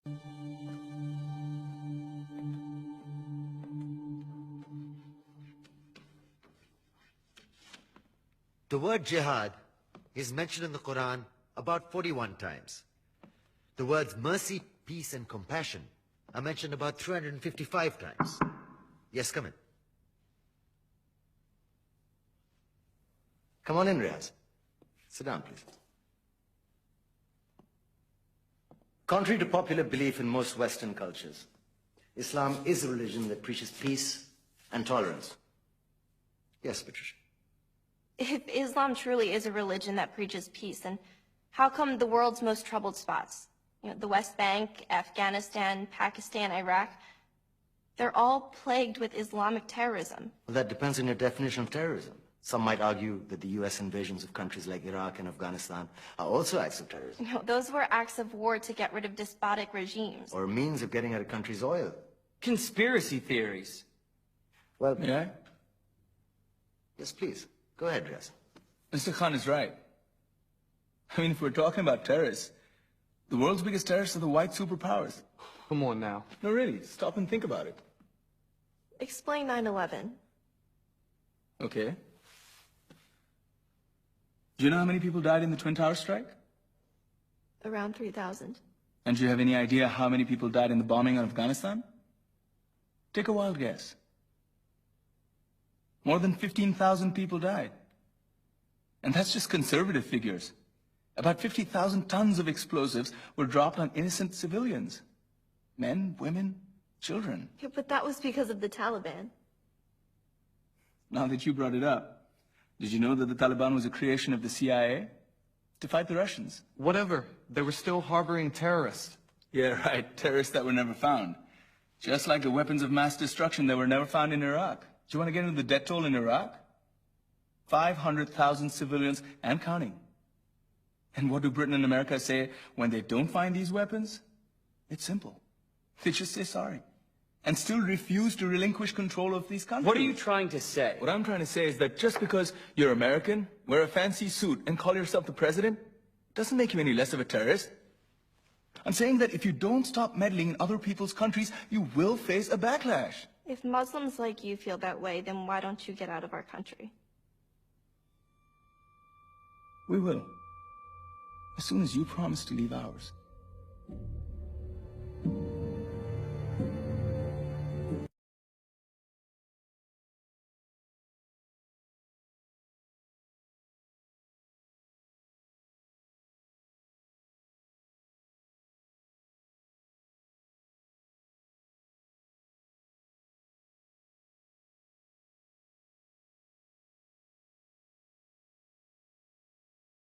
The word jihad is mentioned in the Quran about 41 times. The words mercy, peace, and compassion are mentioned about 355 times. Yes, come in. Come on in, Riaz. Sit down, please. Contrary to popular belief in most Western cultures, Islam is a religion that preaches peace and tolerance. Yes, Patricia. If Islam truly is a religion that preaches peace, then how come the world's most troubled spots, the West Bank, Afghanistan, Pakistan, Iraq, they're all plagued with Islamic terrorism? Well, that depends on your definition of terrorism. Some might argue that the U.S. invasions of countries like Iraq and Afghanistan are also acts of terrorism. No, those were acts of war to get rid of despotic regimes. Or a means of getting at a country's oil. Conspiracy theories. Well, May I? Yes, please. Go ahead, Riaz. Mr. Khan is right. I mean, if we're talking about terrorists, the world's biggest terrorists are the white superpowers. Come on now. No, really, stop and think about it. Explain 9/11. Okay. Do you know how many people died in the Twin Towers strike? Around 3,000. And do you have any idea how many people died in the bombing of Afghanistan? Take a wild guess. More than 15,000 people died. And that's just conservative figures. About 50,000 tons of explosives were dropped on innocent civilians. Men, women, children. Yeah, but that was because of the Taliban. Now that you brought it up, did you know that the Taliban was a creation of the CIA? To fight the Russians. Whatever. They were still harboring terrorists. Yeah, right. Terrorists that were never found. Just like the weapons of mass destruction that were never found in Iraq. Do you want to get into the death toll in Iraq? 500,000 civilians and counting. And what do Britain and America say when they don't find these weapons? It's simple. They just say sorry. And still refuse to relinquish control of these countries. What are you trying to say? What I'm trying to say is that just because you're American, wear a fancy suit, and call yourself the president, doesn't make you any less of a terrorist. I'm saying that if you don't stop meddling in other people's countries, you will face a backlash. If Muslims like you feel that way, then why don't you get out of our country? We will. As soon as you promise to leave ours.